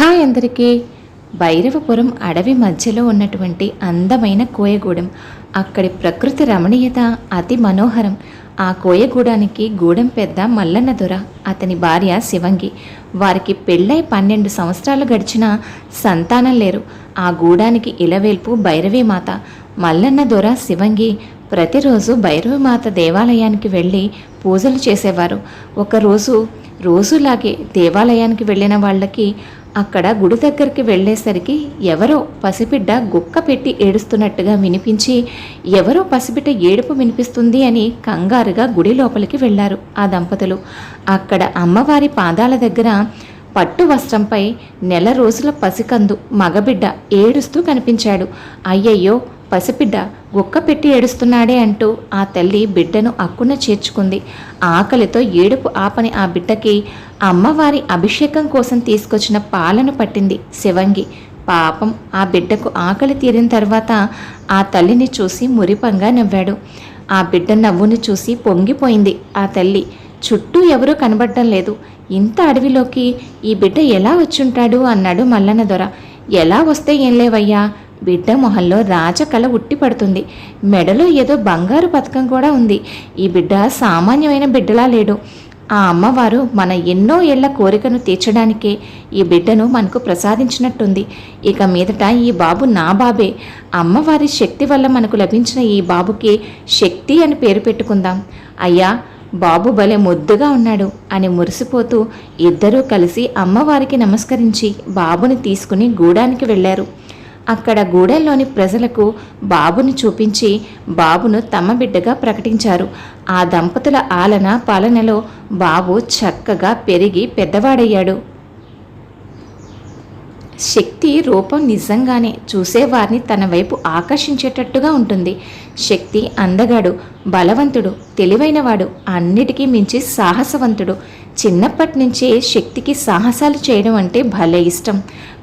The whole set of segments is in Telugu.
హాయ్ అందరికీ. భైరవపురం అడవి మధ్యలో ఉన్నటువంటి అందమైన కోయగూడెం. అక్కడి ప్రకృతి రమణీయత అతి మనోహరం. ఆ కోయగూడానికి గూడెం పెద్ద మల్లన్న దొర, అతని భార్య శివంగి. వారికి పెళ్ళై 12 సంవత్సరాలు గడిచినా సంతానం లేరు. ఆ గూడానికి ఇలవేల్పు భైరవీమాత. మల్లన్న దొర శివంగి ప్రతిరోజు భైరవీమాత దేవాలయానికి వెళ్ళి పూజలు చేసేవారు. ఒకరోజు రోజులాగే దేవాలయానికి వెళ్ళిన వాళ్ళకి అక్కడ గుడి దగ్గరికి వెళ్ళేసరికి ఎవరో పసిబిడ్డ గుక్క పెట్టి ఏడుస్తున్నట్టుగా వినిపించి, ఎవరో పసిబిడ్డ ఏడుపు వినిపిస్తుంది అని కంగారుగా గుడి లోపలికి వెళ్ళారు ఆ దంపతులు. అక్కడ అమ్మవారి పాదాల దగ్గర పట్టు వస్త్రంపై 1 రోజుల పసికందు మగబిడ్డ ఏడుస్తూ కనిపించాడు. అయ్యయ్యో, పసిబిడ్డ గుక్క పెట్టి ఏడుస్తున్నాడే అంటూ ఆ తల్లి బిడ్డను అక్కున చేర్చుకుంది. ఆకలితో ఏడుపు ఆపని ఆ బిడ్డకి అమ్మవారి అభిషేకం కోసం తీసుకొచ్చిన పాలను పట్టింది శివంగి. పాపం ఆ బిడ్డకు ఆకలి తీరిన తర్వాత ఆ తల్లిని చూసి మురిపంగా నవ్వాడు. ఆ బిడ్డ నవ్వుని చూసి పొంగిపోయింది ఆ తల్లి. చుట్టూ ఎవరూ కనబడటం లేదు. ఇంత అడవిలోకి ఈ బిడ్డ ఎలా వచ్చుంటాడు అన్నాడు మల్లన్న దొర. ఎలా వస్తే ఏం లేవయ్యా, బిడ్డ మొహంలో రాజకళ ఉట్టిపడుతుంది. మెడలో ఏదో బంగారు పథకం కూడా ఉంది. ఈ బిడ్డ సామాన్యమైన బిడ్డలా లేడు. ఆ అమ్మవారు మన ఎన్నో ఏళ్ల కోరికను తీర్చడానికే ఈ బిడ్డను మనకు ప్రసాదించినట్టుంది. ఇక మీదట ఈ బాబు నా బాబే. అమ్మవారి శక్తి వల్ల మనకు లభించిన ఈ బాబుకి శక్తి అని పేరు పెట్టుకుందాం. అయ్యా, బాబు భలే ముద్దుగా ఉన్నాడు అని మురిసిపోతూ ఇద్దరూ కలిసి అమ్మవారికి నమస్కరించి బాబుని తీసుకుని గూడానికి వెళ్ళారు. అక్కడ గూడెంలోని ప్రజలకు బాబును చూపించి బాబును తమ బిడ్డగా ప్రకటించారు. ఆ దంపతుల ఆలన పాలనలో బాబు చక్కగా పెరిగి పెద్దవాడయ్యాడు. శక్తి రూపం నిజంగానే చూసేవారిని తన వైపు ఆకర్షించేటట్టుగా ఉంటుంది. శక్తి అందగాడు, బలవంతుడు, తెలివైనవాడు, అన్నిటికీ మించి సాహసవంతుడు. చిన్నప్పటి నుంచే శక్తికి సాహసాలు చేయడం అంటే భలే ఇష్టం.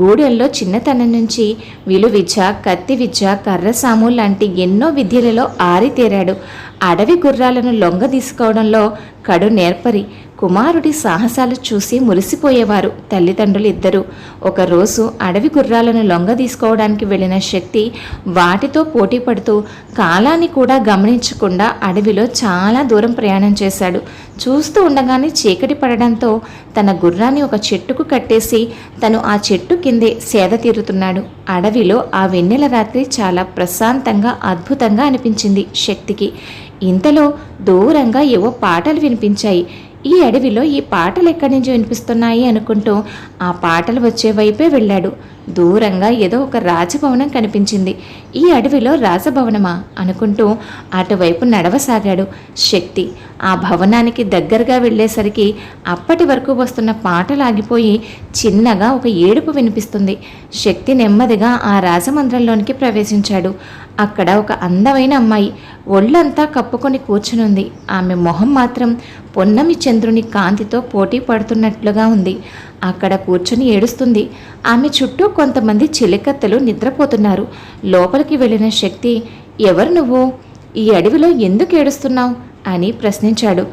గూడెల్లో చిన్నతనం నుంచి విలువిద్య, కత్తి విద్య, కర్రసాము లాంటి ఎన్నో విద్యలలో ఆరితేరాడు. అడవి గుర్రాలను లొంగ తీసుకోవడంలో కడు నేర్పరి. కుమారుడి సాహసాలు చూసి మురిసిపోయేవారు తల్లిదండ్రులు ఇద్దరు. ఒకరోజు అడవి గుర్రాలను లొంగ తీసుకోవడానికి వెళ్ళిన శక్తి వాటితో పోటీ పడుతూ కాలాన్ని కూడా గమనించకుండా అడవిలో చాలా దూరం ప్రయాణం చేశాడు. చూస్తూ ఉండగానే చీకటి పడడంతో తన గుర్రాన్ని ఒక చెట్టుకు కట్టేసి తను ఆ చెట్టు కిందే సేద తీరుతున్నాడు. అడవిలో ఆ వెన్నెల రాత్రి చాలా ప్రశాంతంగా అద్భుతంగా అనిపించింది శక్తికి. ఇంతలో దూరంగా ఏవో పాటలు వినిపించాయి. ఈ అడవిలో ఈ పాటలు ఎక్కడి నుంచి వినిపిస్తున్నాయి అనుకుంటూ ఆ పాటలు వచ్చే వైపే వెళ్ళాడు. దూరంగా ఏదో ఒక రాజభవనం కనిపించింది. ఈ అడవిలో రాజభవనమా అనుకుంటూ అటువైపు నడవసాగాడు శక్తి. ఆ భవనానికి దగ్గరగా వెళ్ళేసరికి అప్పటి వరకు వస్తున్న పాటలు ఆగిపోయి చిన్నగా ఒక ఏడుపు వినిపిస్తుంది. శక్తి నెమ్మదిగా ఆ రాజమందిరంలోనికి ప్రవేశించాడు. అక్కడ ఒక అందమైన అమ్మాయి ఒళ్ళంతా కప్పుకొని కూర్చునుంది. ఆమె మొహం మాత్రం పొన్నమి చంద్రుని కాంతితో పోటీ పడుతున్నట్లుగా ఉంది. అక్కడ కూర్చొని ఏడుస్తుంది. ఆమె చుట్టూ కొంతమంది చిలికత్తెలు నిద్రపోతున్నారు. లోపలికి వెళ్ళిన శక్తి, ఎవరు నువ్వు? ఈ అడవిలో ఎందుకు ఏడుస్తున్నావు అని ప్రశ్నించాడు.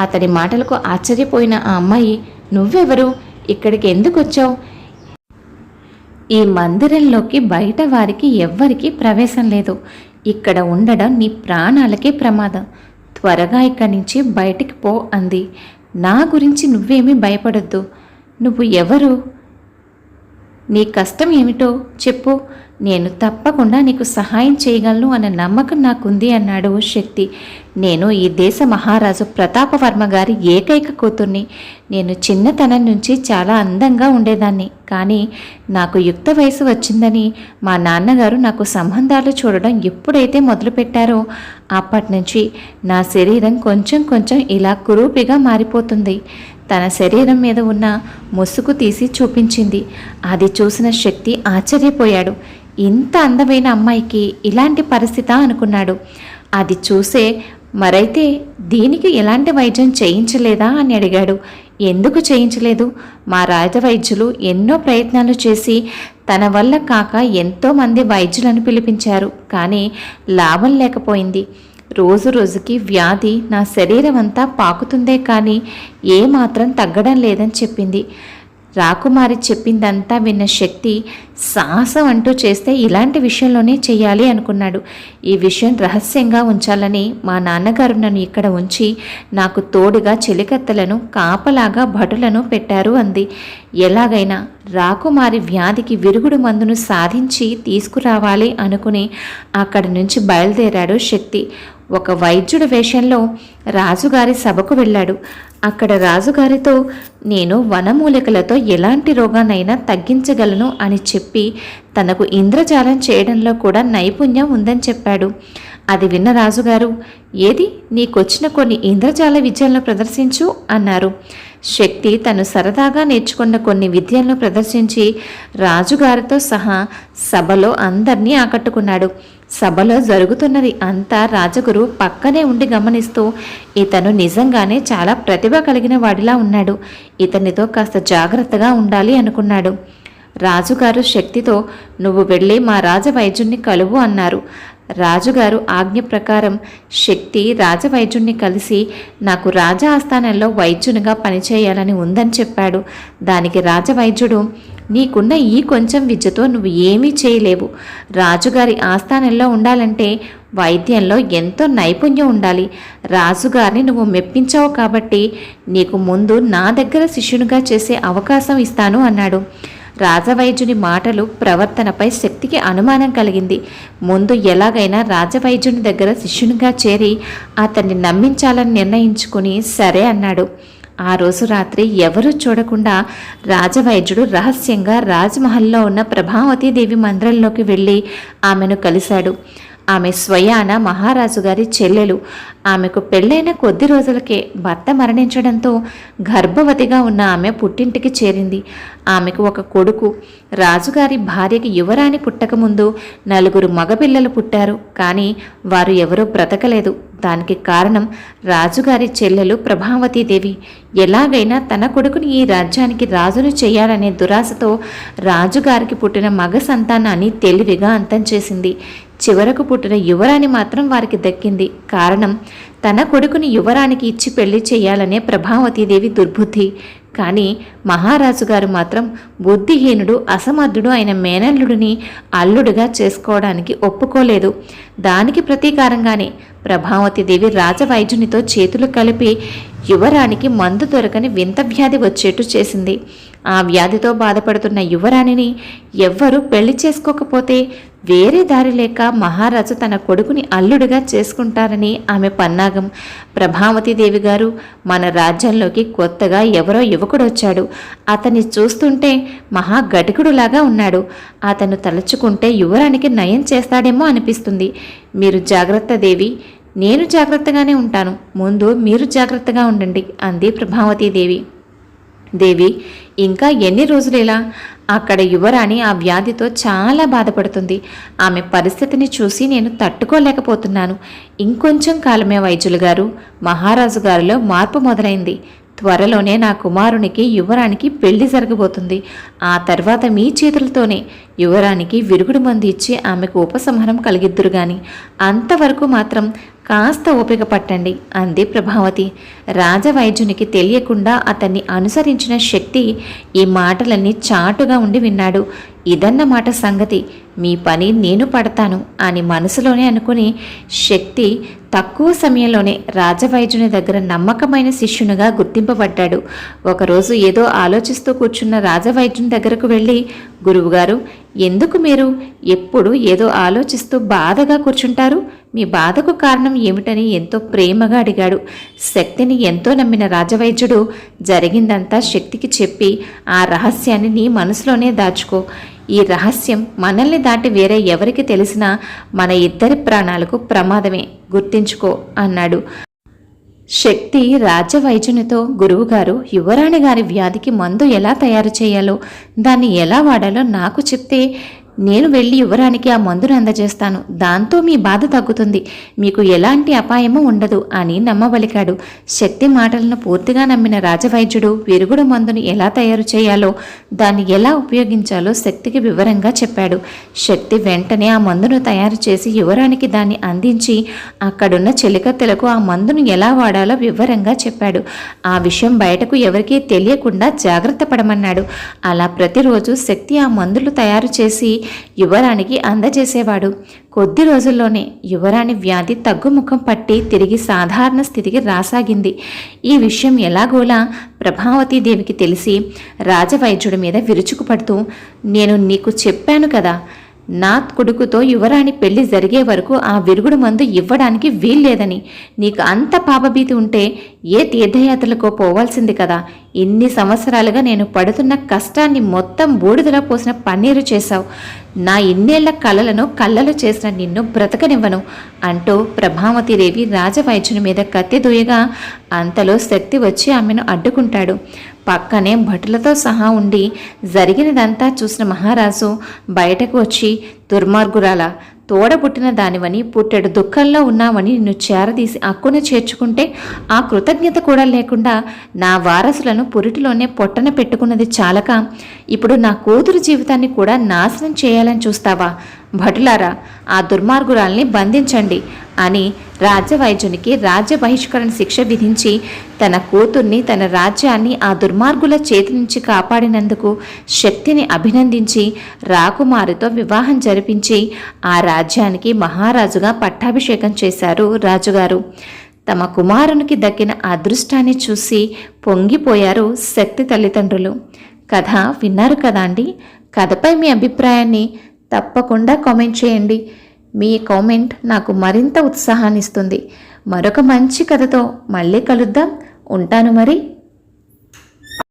అతడి మాటలకు ఆశ్చర్యపోయిన ఆ అమ్మాయి, నువ్వెవరు? ఇక్కడికి ఎందుకు వచ్చావు? ఈ మందిరంలోకి బయట వారికి ఎవ్వరికీ ప్రవేశం లేదు. ఇక్కడ ఉండడం నీ ప్రాణాలకే ప్రమాదం. త్వరగా ఇక్కడి నుంచి బయటికి పో అంది. నా గురించి నువ్వేమీ భయపడొద్దు. నువ్వు ఎవరు? నీ కష్టం ఏమిటో చెప్పు, నేను తప్పకుండా నీకు సహాయం చేయగలను అన్న నమ్మకం నాకుంది అన్నాడు శక్తి. నేను ఈ దేశ మహారాజు ప్రతాపవర్మ గారి ఏకైక కూతుర్ని. నేను చిన్నతనం నుంచి చాలా అందంగా ఉండేదాన్ని. కానీ నాకు యుక్త వయసు వచ్చిందని మా నాన్నగారు నాకు సంబంధాలు చూడడం ఎప్పుడైతే మొదలుపెట్టారో అప్పటి నుంచి నా శరీరం కొంచెం కొంచెం ఇలా కురూపిగా మారిపోతుంది. తన శరీరం మీద ఉన్న ముసుగు తీసి చూపించింది. అది చూసిన శక్తి ఆశ్చర్యపోయాడు. ఇంత అందమైన అమ్మాయికి ఇలాంటి పరిస్థితి అనుకున్నాడు. అది చూసే మరైతే దీనికి ఎలాంటి వైద్యం చేయించలేదా అని అడిగాడు. ఎందుకు చేయించలేదు? మా రాజవైద్యులు ఎన్నో ప్రయత్నాలు చేసి తన వల్ల కాక ఎంతోమంది వైద్యులను పిలిపించారు. కానీ లాభం లేకపోయింది. రోజు రోజుకి వ్యాధి నా శరీరం అంతా పాకుతుందే కానీ ఏమాత్రం తగ్గడం లేదని చెప్పింది. రాకుమారి చెప్పిందంతా విన్న శక్తి సాహసం అంటూ చేస్తే ఇలాంటి విషయంలోనే చేయాలి అనుకున్నాడు. ఈ విషయం రహస్యంగా ఉంచాలని మా నాన్నగారు నన్ను ఇక్కడ ఉంచి నాకు తోడుగా చెలికత్తెలను కాపలాగా భటులను పెట్టారు అంది. ఎలాగైనా రాకుమారి వ్యాధికి విరుగుడు మందును సాధించి తీసుకురావాలి అనుకుని అక్కడి నుంచి బయలుదేరాడు శక్తి. ఒక వైద్యుడి వేషంలో రాజుగారి సభకు వెళ్ళాడు. అక్కడ రాజుగారితో నేను వనమూలికలతో ఎలాంటి రోగానైనా తగ్గించగలను అని చెప్పి తనకు ఇంద్రజాలం చేయడంలో కూడా నైపుణ్యం ఉందని చెప్పాడు. అది విన్న రాజుగారు, ఏది నీకొచ్చిన కొన్ని ఇంద్రజాల విద్యలను ప్రదర్శించు అన్నారు. శక్తి తను సరదాగా నేర్చుకున్న కొన్ని విద్యలను ప్రదర్శించి రాజుగారితో సహా సభలో అందరినీ ఆకట్టుకున్నాడు. సభలో జరుగుతున్నది అంతా రాజగురు పక్కనే ఉండి గమనిస్తూ ఇతను నిజంగానే చాలా ప్రతిభ కలిగిన వాడిలా ఉన్నాడు, ఇతనితో కాస్త జాగ్రత్తగా ఉండాలి అనుకున్నాడు. రాజుగారు శక్తితో నువ్వు వెళ్ళి మా రాజవైద్యుణ్ణి కలువు అన్నారు. రాజుగారు ఆజ్ఞ ప్రకారం శక్తి రాజవైద్యుణ్ణి కలిసి నాకు రాజా ఆస్థానంలో వైద్యునిగా పనిచేయాలని ఉందని చెప్పాడు. దానికి రాజవైద్యుడు, నీకున్న ఈ కొంచెం విద్యతో నువ్వు ఏమీ చేయలేవు. రాజుగారి ఆస్థానంలో ఉండాలంటే వైద్యంలో ఎంతో నైపుణ్యం ఉండాలి. రాజుగారిని నువ్వు మెప్పించావు కాబట్టి నీకు ముందు నా దగ్గర శిష్యునిగా చేసే అవకాశం ఇస్తాను అన్నాడు. రాజవైద్యుని మాటలు ప్రవర్తనపై శక్తికి అనుమానం కలిగింది. ముందు ఎలాగైనా రాజవైద్యుని దగ్గర శిష్యునిగా చేరి అతన్ని నమ్మించాలని నిర్ణయించుకుని సరే అన్నాడు. ఆ రోజు రాత్రి ఎవరూ చూడకుండా రాజవైద్యుడు రహస్యంగా రాజ్మహల్లో ఉన్న ప్రభావతీదేవి మందిరంలోకి వెళ్ళి ఆమెను కలిశాడు. ఆమె స్వయాన మహారాజు గారి చెల్లెలు. ఆమెకు పెళ్ళైన కొద్ది రోజులకే భర్త మరణించడంతో గర్భవతిగా ఉన్న ఆమె పుట్టింటికి చేరింది. ఆమెకు ఒక కొడుకు. రాజుగారి భార్యకి యువరాణి పుట్టకముందు 4 మగపిల్లలు పుట్టారు, కానీ వారు ఎవరూ బ్రతకలేదు. దానికి కారణం రాజుగారి చెల్లెలు ప్రభావతీదేవి ఎలాగైనా తన కొడుకుని ఈ రాజ్యానికి రాజును చేయాలనే దురాశతో రాజుగారికి పుట్టిన మగ సంతానాన్ని తెలివిగా అంతం చేసింది. చివరకు పుట్టిన యువరాణి మాత్రం వారికి దక్కింది. కారణం తన కొడుకుని యువరానికి ఇచ్చి పెళ్లి చేయాలనే ప్రభావతీదేవి దుర్బుద్ధి. కానీ మహారాజు గారు మాత్రం బుద్ధిహీనుడు, అసమర్థుడు అయిన మేనల్లుడిని అల్లుడిగా చేసుకోవడానికి ఒప్పుకోలేదు. దానికి ప్రతీకారంగానే ప్రభావతీదేవి రాజవైద్యునితో చేతులు కలిపి యువరానికి మందు దొరకని వింత వ్యాధి వచ్చేట్టు చేసింది. ఆ వ్యాధితో బాధపడుతున్న యువరాణిని ఎవ్వరూ పెళ్లి చేసుకోకపోతే వేరే దారి లేక మహారాజు తన కొడుకుని అల్లుడిగా చేసుకుంటారని ఆమె పన్నాగం. ప్రభావతీదేవి గారు, మన రాజ్యంలోకి కొత్తగా ఎవరో యువకుడు వచ్చాడు. అతన్ని చూస్తుంటే మహా గటికుడులాగా ఉన్నాడు. అతను తలుచుకుంటే యువరానికి నయం చేస్తాడేమో అనిపిస్తుంది. మీరు జాగ్రత్త దేవి, నేను జాగ్రత్తగానే ఉంటాను. ముందు మీరు జాగ్రత్తగా ఉండండి అంది ప్రభావతీదేవి. దేవి, ఇంకా ఎన్ని రోజులేలా? అక్కడ యువరాణి ఆ వ్యాధితో చాలా బాధపడుతుంది. ఆమె పరిస్థితిని చూసి నేను తట్టుకోలేకపోతున్నాను. ఇంకొంచెం కాలమే వైద్యులు గారు. మహారాజు గారిలో మార్పు మొదలైంది. త్వరలోనే నా కుమారునికి యువరానికి పెళ్లి జరగబోతుంది. ఆ తర్వాత మీ చేతులతోనే యువరానికి విరుగుడు మందు ఇచ్చి ఆమెకు ఉపశమనం కలిగిద్దురు గాని అంతవరకు మాత్రం కాస్త ఓపిక పట్టండి అంది ప్రభావతి. రాజవైద్యునికి తెలియకుండా అతన్ని అనుసరించిన శక్తి ఈ మాటలన్నీ చాటుగా ఉండి విన్నాడు. ఇదన్నమాట సంగతి. మీ పని నేను పడతాను అని మనసులోనే అనుకుని శక్తి తక్కువ సమయంలోనే రాజవైద్యుని దగ్గర నమ్మకమైన శిష్యునిగా గుర్తింపబడ్డాడు. ఒకరోజు ఏదో ఆలోచిస్తూ కూర్చున్న రాజవైద్యుని దగ్గరకు వెళ్ళి, గురువుగారు, ఎందుకు మీరు ఎప్పుడు ఏదో ఆలోచిస్తూ బాధగా కూర్చుంటారు? మీ బాధకు కారణం ఏమిటని ఎంతో ప్రేమగా అడిగాడు. శక్తిని ఎంతో నమ్మిన రాజవైద్యుడు జరిగిందంతా శక్తికి చెప్పి, ఆ రహస్యాన్ని నీ మనసులోనే దాచుకో. ఈ రహస్యం మనల్ని దాటి వేరే ఎవరికి తెలిసినా మన ఇద్దరి ప్రాణాలకు ప్రమాదమే, గుర్తించుకో అన్నాడు. శక్తి రాజవైద్యునితో, గురువుగారు, యువరాణి గారి వ్యాధికి మందు ఎలా తయారు చేయాలో, దాన్ని ఎలా వాడాలో నాకు చెప్తే నేను వెళ్ళి యువరానికి ఆ మందును అందజేస్తాను. దాంతో మీ బాధ తగ్గుతుంది. మీకు ఎలాంటి అపాయమూ ఉండదు అని నమ్మబలికాడు. శక్తి మాటలను పూర్తిగా నమ్మిన రాజవైద్యుడు విరుగుడు మందును ఎలా తయారు చేయాలో, దాన్ని ఎలా ఉపయోగించాలో శక్తికి వివరంగా చెప్పాడు. శక్తి వెంటనే ఆ మందును తయారు చేసి యువరానికి దాన్ని అందించి అక్కడున్న చెలికత్తెలకు ఆ మందును ఎలా వాడాలో వివరంగా చెప్పాడు. ఆ విషయం బయటకు ఎవరికీ తెలియకుండా జాగ్రత్త పడమన్నాడు. అలా ప్రతిరోజు శక్తి ఆ మందులు తయారు చేసి యువరానికి అందజేసేవాడు. కొద్ది రోజుల్లోనే యువరాణి వ్యాధి తగ్గుముఖం పట్టి తిరిగి సాధారణ స్థితికి రాసాగింది. ఈ విషయం ఎలాగోలా ప్రభావతీదేవికి తెలిసి రాజవైద్యుడి మీద విరుచుకుపడుతూ, నేను నీకు చెప్పాను కదా, నా కొడుకుతో యువరాణి పెళ్లి జరిగే వరకు ఆ విరుగుడు మందు ఇవ్వడానికి వీల్లేదని. నీకు అంత పాపభీతి ఉంటే ఏ తీర్థయాత్రలకో పోవాల్సింది కదా. ఇన్ని సంవత్సరాలుగా నేను పడుతున్న కష్టాన్ని మొత్తం బూడిదలో పోసిన పన్నీరు చేశావు. నా ఇన్నేళ్ల కలలను కళ్ళలు చేసిన నిన్ను బ్రతకనివ్వను అంటూ ప్రభావతీదేవి రాజవైద్యుని మీద కత్తి దూయగా అంతలో శక్తి వచ్చి ఆమెను అడ్డుకుంటాడు. పక్కనే భటులతో సహా ఉండి జరిగినదంతా చూసిన మహారాజు బయటకు వచ్చి, దుర్మార్గురాల, తోడబుట్టిన దానివని పుట్టెడు దుఃఖంలో ఉన్నావని నిన్ను చేరదీసి అక్కున చేర్చుకుంటే ఆ కృతజ్ఞత కూడా లేకుండా నా వారసులను పురిటిలోనే పొట్టన పెట్టుకున్నది చాలక ఇప్పుడు నా కూతురు జీవితాన్ని కూడా నాశనం చేయాలని చూస్తావా? భటులారా, ఆ దుర్మార్గురాల్ని బంధించండి అని రాజ్యవైద్యునికి రాజ్య బహిష్కరణ శిక్ష విధించి తన కూతుర్ని, తన రాజ్యాన్ని ఆ దుర్మార్గుల చేతి నుంచి కాపాడినందుకు శక్తిని అభినందించి రాకుమారితో వివాహం జరిపించి ఆ రాజ్యానికి మహారాజుగా పట్టాభిషేకం చేశారు రాజుగారు. తమ కుమారునికి దక్కిన అదృష్టాన్ని చూసి పొంగిపోయారు శక్తి తల్లిదండ్రులు. కథ విన్నారు కదా అండి. కథపై మీ అభిప్రాయాన్ని తప్పకుండా కామెంట్ చేయండి. మీ కామెంట్ నాకు మరింత ఉత్సాహాన్ని ఇస్తుంది. మరొక మంచి కథతో మళ్ళీ కలుద్దాం. ఉంటాను మరి.